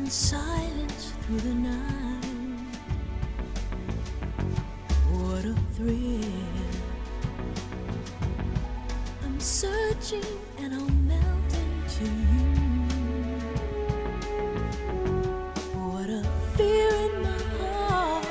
in silence through the night. What a thrill. I'm searching and I'll melt into you. What a fear in my heart,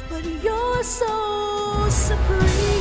but you're so supreme.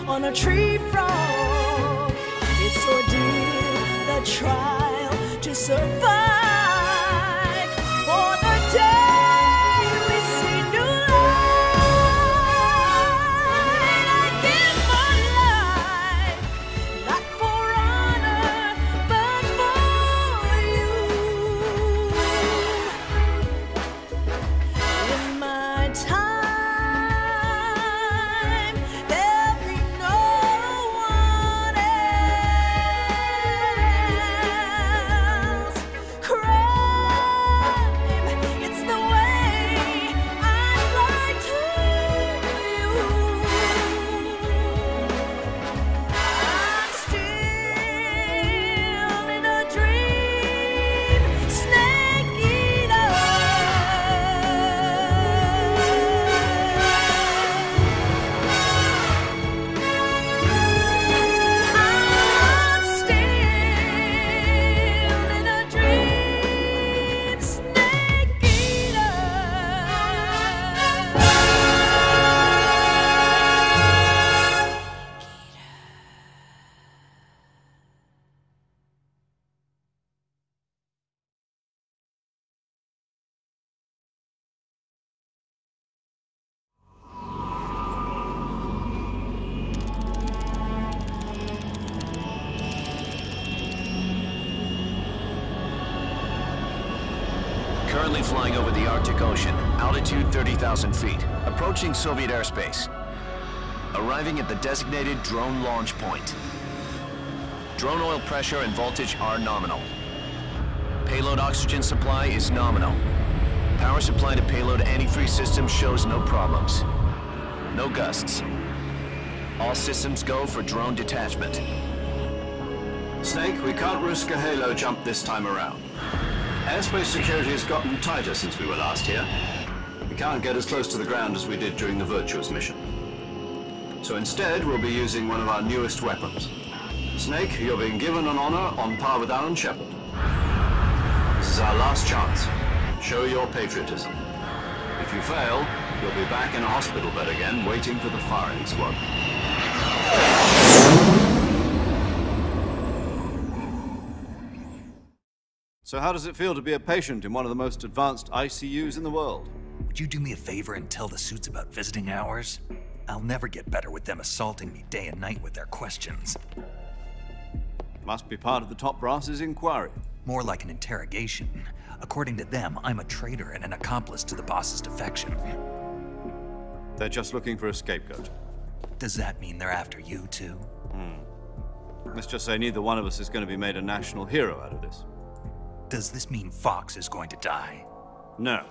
On a tree frog, it's ordeal, the trial to survive. For the day we see new light, I give my life, not for honor, but for you. In my time, Currently flying over the Arctic Ocean, altitude 30,000 feet, approaching Soviet airspace. Arriving at the designated drone launch point. Drone oil pressure and voltage are nominal. Payload oxygen supply is nominal. Power supply to payload antifreeze system shows no problems. No gusts. All systems go for drone detachment. Snake, we can't risk a halo jump this time around. Airspace security has gotten tighter since we were last here. We can't get as close to the ground as we did during the Virtuous mission. So instead, we'll be using one of our newest weapons. Snake, you're being given an honor on par with Alan Shepard. This is our last chance. Show your patriotism. If you fail, you'll be back in a hospital bed again, waiting for the firing squad. So how does it feel to be a patient in one of the most advanced ICUs in the world? Would you do me a favor and tell the suits about visiting hours? I'll never get better with them assaulting me day and night with their questions. Must be part of the top brass's inquiry. More like an interrogation. According to them, I'm a traitor and an accomplice to the boss's defection. They're just looking for a scapegoat. Does that mean they're after you too? Let's just say neither one of us is going to be made a national hero out of this. Does this mean Fox is going to die? No.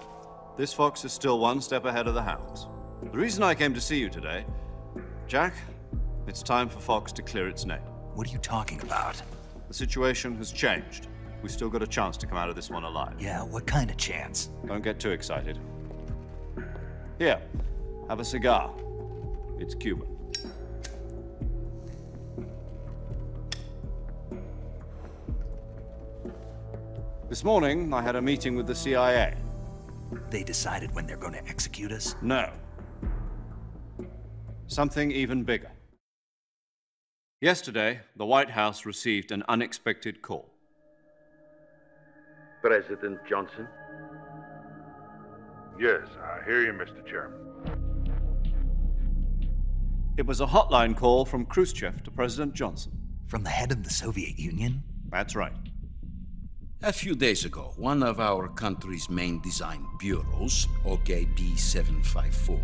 This fox is still one step ahead of the hounds. The reason I came to see you today, Jack, it's time for Fox to clear its name. What are you talking about? The situation has changed. We've still got a chance to come out of this one alive. Yeah, what kind of chance? Don't get too excited. Here, have a cigar. It's Cuban. This morning, I had a meeting with the CIA. They decided when they're going to execute us? No. something even bigger. Yesterday, the White House received an unexpected call. President Johnson? Yes, I hear you, Mr. Chairman. It was a hotline call from Khrushchev to President Johnson. From the head of the Soviet Union? That's right. A few days ago, one of our country's main design bureaus, OKB 754,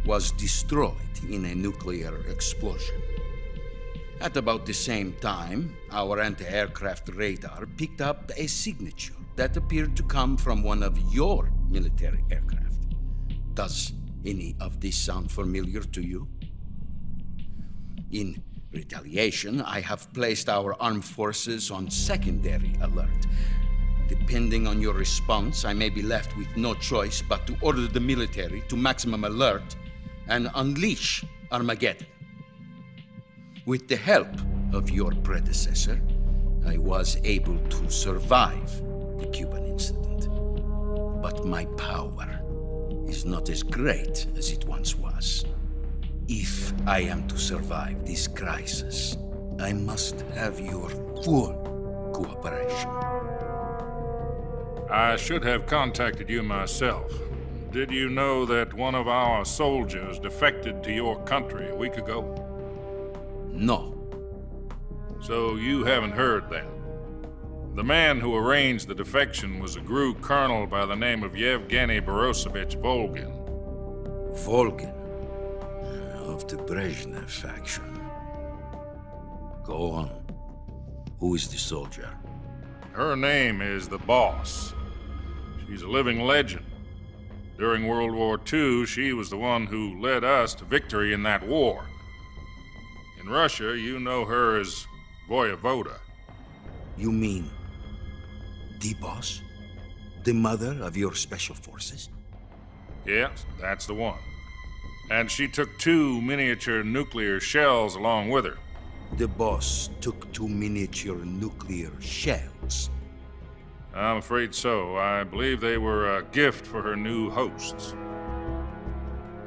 was destroyed in a nuclear explosion. At about the same time, our anti-aircraft radar picked up a signature that appeared to come from one of your military aircraft. Does any of this sound familiar to you? In retaliation, I have placed our armed forces on secondary alert. Depending on your response, I may be left with no choice but to order the military to maximum alert and unleash Armageddon. With the help of your predecessor, I was able to survive the Cuban incident. But my power is not as great as it once was. If I am to survive this crisis, I must have your full cooperation. I should have contacted you myself. Did you know that one of our soldiers defected to your country a week ago? No. So you haven't heard then. The man who arranged the defection was a GRU colonel by the name of Yevgeny Borisovich Volgin. Volgin? Of the Brezhnev faction. Go on. Who is the soldier? Her name is the Boss. She's a living legend. During World War II, she was the one who led us to victory in that war. In Russia, you know her as Voyevoda. You mean the Boss? The mother of your special forces? Yes, that's the one. And she took 2 miniature nuclear shells along with her. The Boss took 2 miniature nuclear shells. I'm afraid so. I believe they were a gift for her new hosts.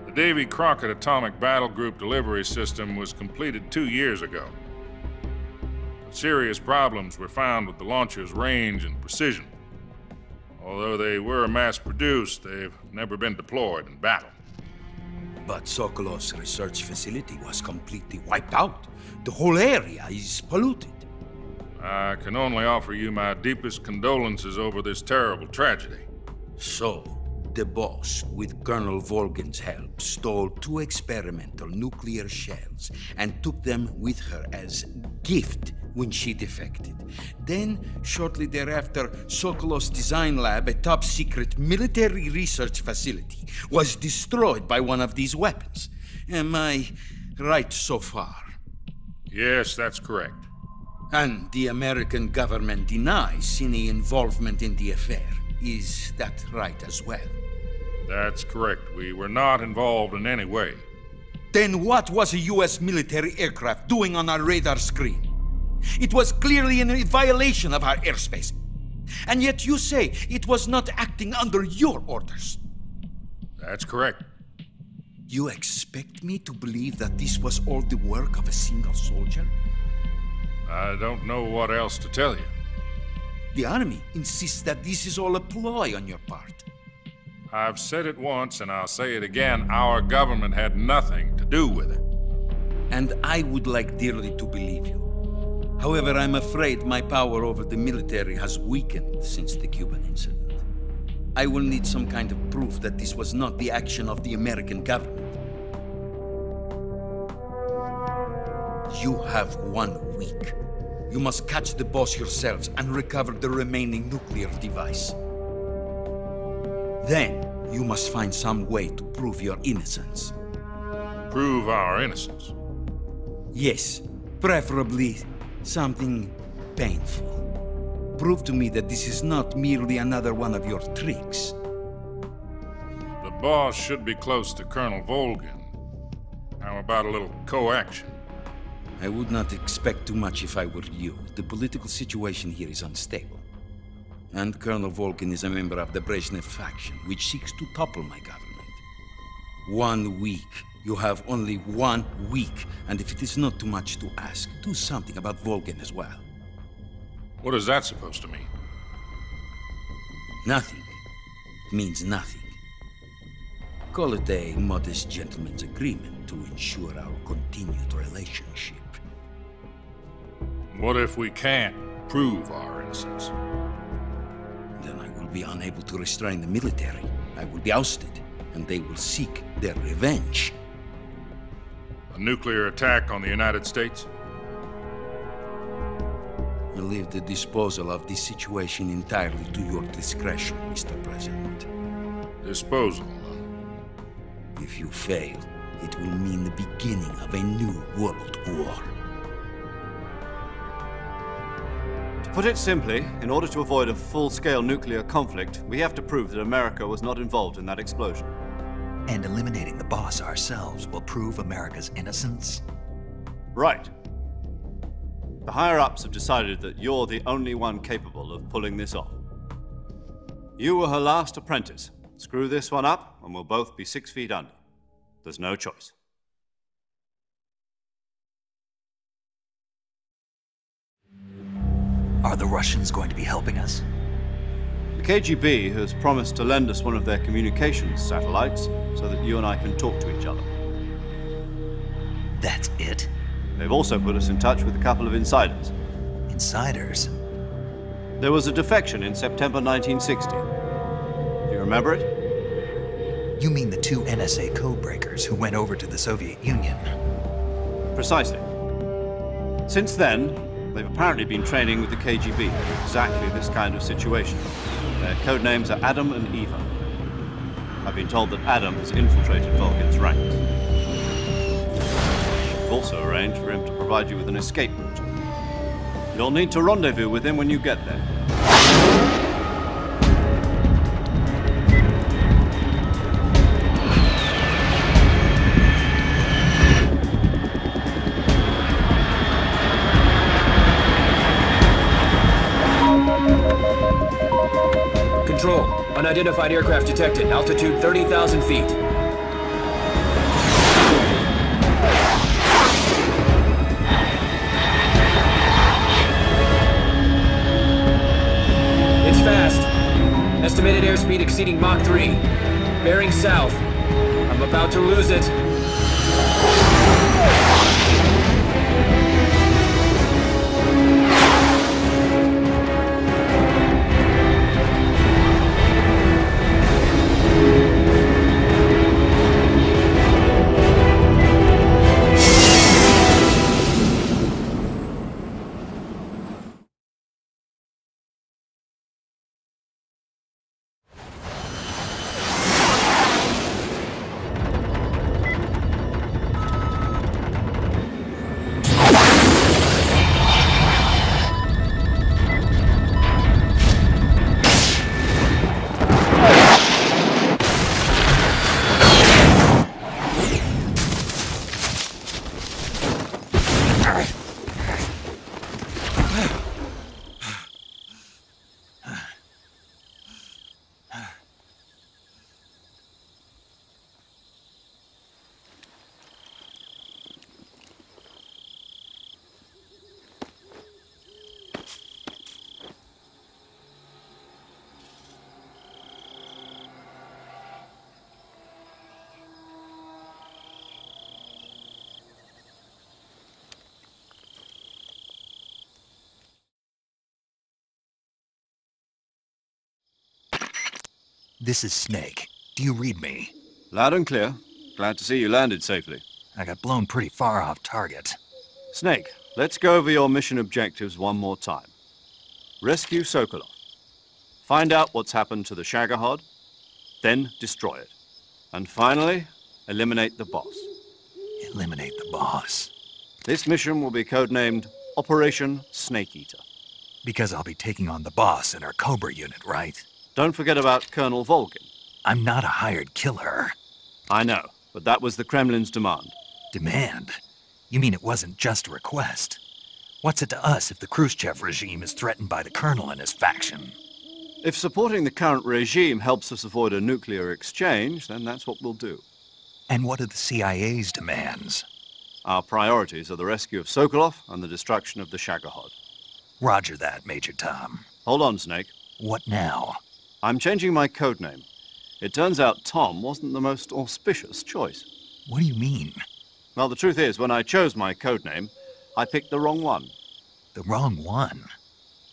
The Davy Crockett Atomic Battle Group delivery system was completed 2 years ago. Serious problems were found with the launcher's range and precision. Although they were mass-produced, they've never been deployed in battle. But Sokolov's research facility was completely wiped out. The whole area is polluted. I can only offer you my deepest condolences over this terrible tragedy. So, the Boss, with Colonel Volgin's help, stole 2 experimental nuclear shells and took them with her as gift when she defected. Then, shortly thereafter, Sokolov's design lab, a top-secret military research facility, was destroyed by one of these weapons. Am I right so far? Yes, that's correct. And the American government denies any involvement in the affair. Is that right as well? That's correct. We were not involved in any way. Then what was a U.S. military aircraft doing on our radar screen? It was clearly in a violation of our airspace. And yet you say it was not acting under your orders. That's correct. You expect me to believe that this was all the work of a single soldier? I don't know what else to tell you. The Army insists that this is all a ploy on your part. I've said it once and I'll say it again. Our government had nothing to do with it. And I would like dearly to believe you. However, I'm afraid my power over the military has weakened since the Cuban incident. I will need some kind of proof that this was not the action of the American government. You have 1 week. You must catch the Boss yourselves and recover the remaining nuclear device. Then, you must find some way to prove your innocence. Prove our innocence? Yes, preferably something painful. Prove to me that this is not merely another one of your tricks. The Boss should be close to Colonel Volgin. How about a little coaction? I would not expect too much if I were you. The political situation here is unstable. And Colonel Volgin is a member of the Brezhnev faction, which seeks to topple my government. 1 week, You have only 1 week, and if it is not too much to ask, do something about Volgin as well. What is that supposed to mean? Nothing. It means nothing. Call it a modest gentleman's agreement to ensure our continued relationship. What if we can't prove our innocence? Then I will be unable to restrain the military. I will be ousted, and they will seek their revenge. A nuclear attack on the United States? I leave the disposal of this situation entirely to your discretion, Mr. President. Disposal, huh? If you fail, it will mean the beginning of a new world war. To put it simply, in order to avoid a full-scale nuclear conflict, we have to prove that America was not involved in that explosion. And eliminating the boss ourselves will prove America's innocence? Right. The higher-ups have decided that you're the only one capable of pulling this off. You were her last apprentice. Screw this one up, and we'll both be 6 feet under. There's no choice. Are the Russians going to be helping us? The KGB has promised to lend us one of their communications satellites so that you and I can talk to each other. That's it? They've also put us in touch with a couple of insiders. Insiders? There was a defection in September 1960. Do you remember it? You mean the 2 NSA codebreakers who went over to the Soviet Union? Precisely. Since then, they've apparently been training with the KGB for exactly this kind of situation. Their code names are Adam and Eva. I've been told that Adam has infiltrated Volgin's ranks. I've also arranged for him to provide you with an escape route. You'll need to rendezvous with him when you get there. Control. Unidentified aircraft detected. Altitude 30,000 feet. It's fast. Estimated airspeed exceeding Mach 3. Bearing south. I'm about to lose it. This is Snake. Do you read me? Loud and clear. Glad to see you landed safely. I got blown pretty far off target. Snake, let's go over your mission objectives one more time. Rescue Sokolov. Find out what's happened to the Shagohod, then destroy it. And finally, eliminate the boss. Eliminate the boss. This mission will be codenamed Operation Snake Eater. Because I'll be taking on the boss in our Cobra unit, right? Don't forget about Colonel Volgin. I'm not a hired killer. I know, but that was the Kremlin's demand. Demand? You mean it wasn't just a request? What's it to us if the Khrushchev regime is threatened by the Colonel and his faction? If supporting the current regime helps us avoid a nuclear exchange, then that's what we'll do. And what are the CIA's demands? Our priorities are the rescue of Sokolov and the destruction of the Shagohod. Roger that, Major Tom. Hold on, Snake. What now? I'm changing my codename. It turns out Tom wasn't the most auspicious choice. What do you mean? Well, the truth is, when I chose my codename, I picked the wrong one. The wrong one?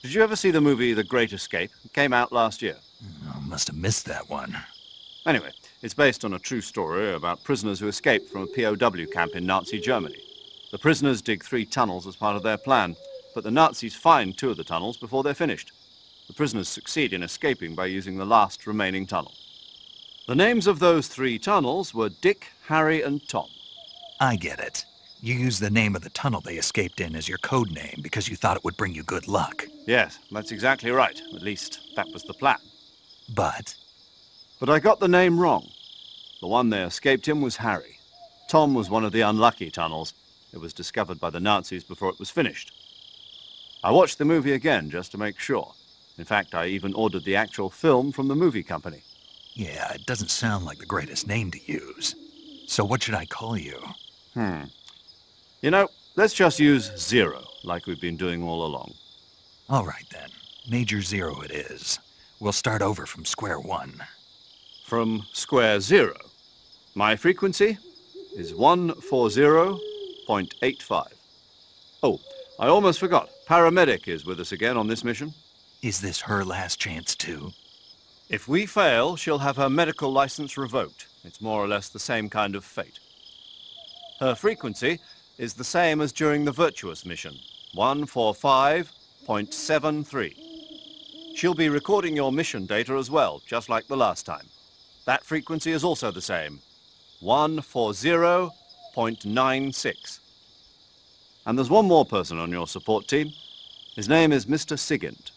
Did you ever see the movie The Great Escape? It came out last year. I must have missed that one. Anyway, it's based on a true story about prisoners who escaped from a POW camp in Nazi Germany. The prisoners dig 3 tunnels as part of their plan, but the Nazis find 2 of the tunnels before they're finished. The prisoners succeed in escaping by using the last remaining tunnel. The names of those 3 tunnels were Dick, Harry, and Tom. I get it. You used the name of the tunnel they escaped in as your code name because you thought it would bring you good luck. Yes, that's exactly right. At least, that was the plan. But I got the name wrong. The one they escaped in was Harry. Tom was one of the unlucky tunnels. It was discovered by the Nazis before it was finished. I watched the movie again just to make sure. In fact, I even ordered the actual film from the movie company. yeah, it doesn't sound like the greatest name to use. So what should I call you? You know, let's just use Zero, like we've been doing all along. All right then. Major Zero it is. We'll start over from square one. From square 0. My frequency is 140.85. Oh, I almost forgot. Paramedic is with us again on this mission. Is this her last chance too? If we fail, she'll have her medical license revoked. It's more or less the same kind of fate. Her frequency is the same as during the Virtuous mission, 145.73. She'll be recording your mission data as well, just like the last time. That frequency is also the same, 140.96. And there's one more person on your support team. His name is Mr. Sigint.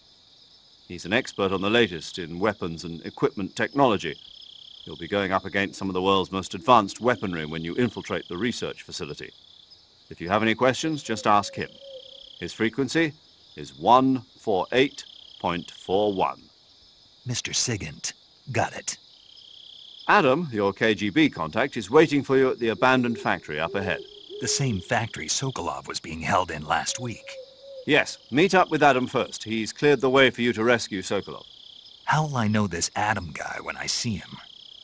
He's an expert on the latest in weapons and equipment technology. You'll be going up against some of the world's most advanced weaponry when you infiltrate the research facility. If you have any questions, just ask him. His frequency is 148.41. Mr. Sigint. Got it. Adam, your KGB contact, is waiting for you at the abandoned factory up ahead. The same factory Sokolov was being held in last week. Yes, meet up with Adam first. He's cleared the way for you to rescue Sokolov. How will I know this Adam guy when I see him?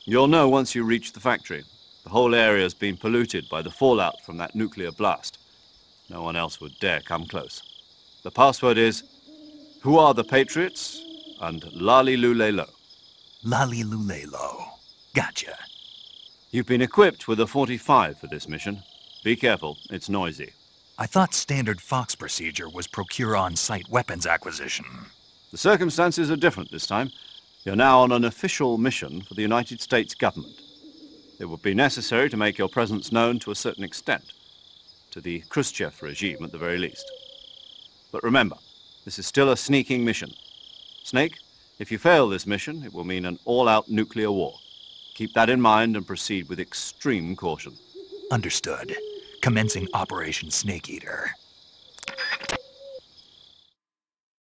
You'll know once you reach the factory. The whole area's been polluted by the fallout from that nuclear blast. No one else would dare come close. The password is, "Who are the Patriots?" and Lali Lulelo. Lali Lulelo. Gotcha. You've been equipped with a 45 for this mission. Be careful, it's noisy. I thought standard Fox procedure was procure on-site weapons acquisition. The circumstances are different this time. You're now on an official mission for the United States government. It would be necessary to make your presence known to a certain extent, to the Khrushchev regime at the very least. But remember, this is still a sneaking mission. Snake, if you fail this mission, it will mean an all-out nuclear war. Keep that in mind and proceed with extreme caution. Understood. Commencing Operation Snake Eater.